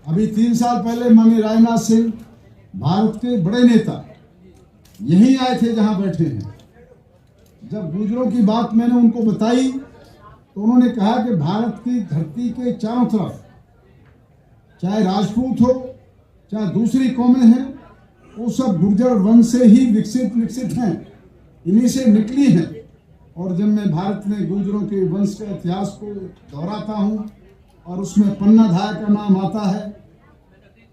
अभी 3 साल पहले माननीय राजनाथ सिंह भारत के बड़े नेता यहीं आए थे जहां बैठे हैं। जब गुर्जरों की बात मैंने उनको बताई तो उन्होंने कहा कि भारत की धरती के चारों तरफ चाहे राजपूत हो चाहे दूसरी कौमें हैं, वो सब गुर्जर वंश से ही विकसित हैं, इन्हीं से निकली हैं। और जब मैं भारत में गुर्जरों के वंश के इतिहास को दोहराता हूँ और उसमें पन्ना धाय का नाम आता है,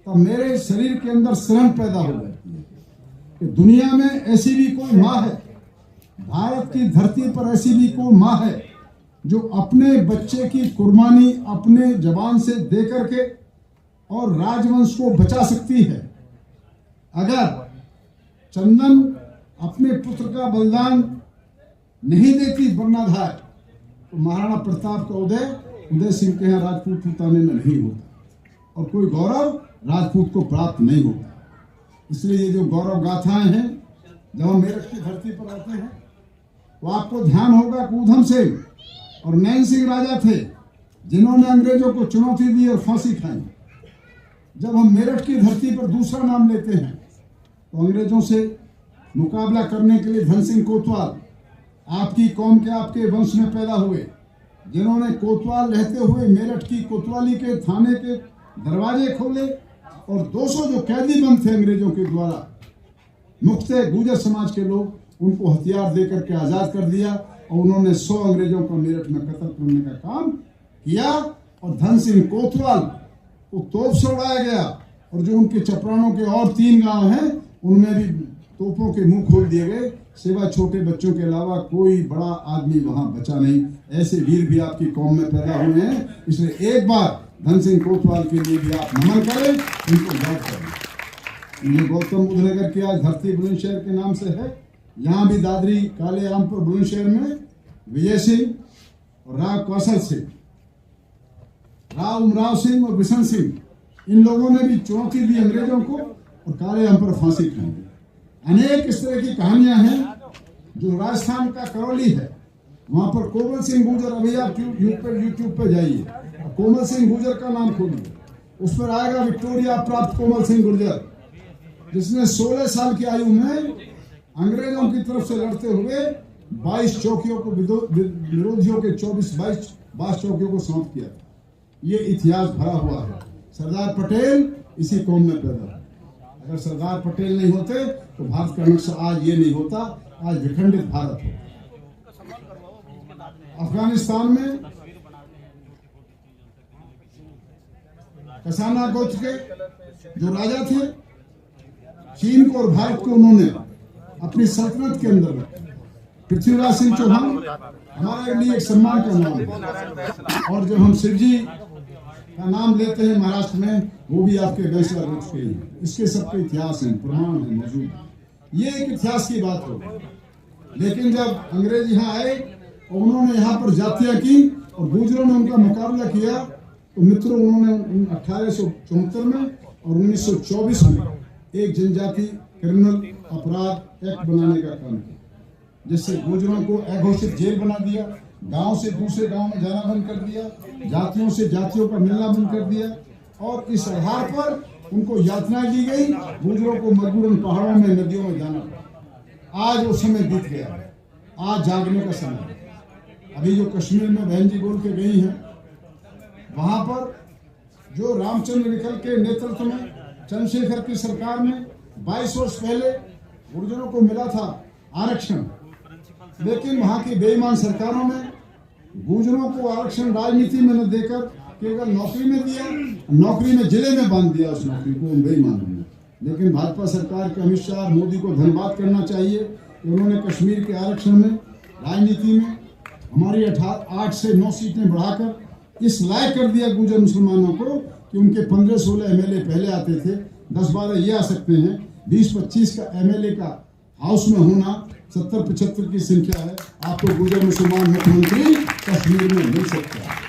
तब मेरे शरीर के अंदर शर्म पैदा हो जाती है कि दुनिया में ऐसी भी कोई माँ है, भारत की धरती पर ऐसी भी कोई माँ है जो अपने बच्चे की कुर्बानी अपने जवान से दे करके और राजवंश को बचा सकती है। अगर चंदन अपने पुत्र का बलिदान नहीं देती बन्नाधार, तो महाराणा प्रताप का उदय सिंह के यहाँ राजपूत उतारने में नहीं होता और कोई गौरव राजपूत को प्राप्त नहीं होता। इसलिए ये जो गौरव गाथाएं हैं, जब हम मेरठ की धरती पर आते हैं तो आपको ध्यान होगा कि ऊधम सिंह और नैन सिंह राजा थे जिन्होंने अंग्रेजों को चुनौती दी और फांसी खाई। जब हम मेरठ की धरती पर दूसरा नाम लेते हैं तो अंग्रेजों से मुकाबला करने के लिए धन सिंह कोतवाल आपकी कौम के आपके वंश में पैदा हुए, जिन्होंने कोतवाल रहते हुए मेरठ की कोतवाली के थाने के दरवाजे खोले और 200 जो कैदी बंद थे अंग्रेजों के द्वारा मुक्त गुर्जर समाज के लोग, उनको हथियार देकर के आजाद कर दिया और उन्होंने 100 अंग्रेजों को मेरठ में कत्ल करने का काम किया। और धन सिंह कोतवाल को तोप से उड़ाया गया और जो उनके चपरानों के और 3 गांव हैं उनमें भी तोपों के मुंह खोल दिए गए, सिवा छोटे बच्चों के अलावा कोई बड़ा आदमी वहां बचा नहीं। ऐसे वीर भी आपकी कौम में पैदा हुए हैं, इसलिए एक बार धन सिंह कोतवाल के लिए भी आप नमन करें, उनको याद करें। ये गौतम बुद्ध नगर की आज धरती बुलंदशहर के नाम से है। यहाँ भी दादरी काले आमपुर बुलंदशहर में विजय सिंह और राव कौशल सिंह, राव उमराव सिंह और बिशन सिंह, इन लोगों ने भी चुनौती दी अंग्रेजों को और काले आम पर फांसी खाई। अनेक इस तरह की कहानियां हैं। जो राजस्थान का करौली है, वहां पर कोमल सिंह गुर्जर, अभी आप यूट्यूब पे जाइए, कोमल सिंह गुर्जर का नाम खोलिए, उस पर आएगा विक्टोरिया प्राप्त कोमल सिंह गुर्जर, जिसने 16 साल की आयु में अंग्रेजों की तरफ से लड़ते हुए 22 चौकियों को विरोधियों के 22 चौकियों को समाप्त किया। ये इतिहास भरा हुआ है। सरदार पटेल इसी कौम में पैदा हुए। अगर सरदार पटेल नहीं होते तो भारत का नक्शा आज ये नहीं होता, आज विखंडित भारत होता। अफगानिस्तान में कसाना गोत्र के जो राजा थे, चीन को और भारत को उन्होंने अपनी सल्तनत के अंदर रखा। पृथ्वीराज सिंह चौहान हमारे लिए एक सम्मान का नाम है। और जब हम शिवजी का नाम लेते हैं महाराष्ट्र में, वो भी आपके वैश्वर रूप के हैं। इसके सबके इतिहास हैं, प्रमाण हैं, मौजूद। ये एक इतिहास की बात हो। लेकिन जब अंग्रेज यहाँ आए और उन्होंने यहाँ पर जातियाँ की और गुर्जरों ने उनका मुकाबला किया, तो मित्रों उन्होंने 1874 में और 1924 में एक जनजाति क्रिमिनल अपराध एक्ट बनाने का काम किया, जिससे गुर्जरों को अघोषित जेल बना दिया, गांव से दूसरे गांव में जाना बंद कर दिया, जातियों से जातियों का मिलना बंद कर दिया और इस आधार पर उनको यातनाएं दी गई। गुर्जरों को मजबूरन पहाड़ों में, नदियों में जाना पड़ा। आज वो समय बीत गया है, आज जागने का समय है। अभी जो कश्मीर में बहन जी बोल के गई हैं, वहां पर जो रामचंद्र निकल के नेतृत्व में चंद्रशेखर की सरकार में 22 वर्ष पहले गुर्जरों को मिला था आरक्षण, लेकिन वहां की बेईमान सरकारों ने गुर्जरों को आरक्षण राजनीति में न देकर केवल नौकरी में दिया, नौकरी में जिले में बांध दिया उस नौकरी को बेईमानों ने। लेकिन भाजपा सरकार के अमित शाह मोदी को धन्यवाद करना चाहिए कि उन्होंने कश्मीर के आरक्षण में राजनीति में हमारी 8 से 9 सीटें बढ़ाकर इस लायक कर दिया गुर्जर मुसलमानों को कि उनके 15-16 एमएलए पहले आते थे, 10-12 ये आ सकते हैं। 20-25 का एमएलए का हाउस में होना 70-75 की संख्या है। आपको गुर्जर मुसलमान मुख्यमंत्री कश्मीर में मिल सकता है।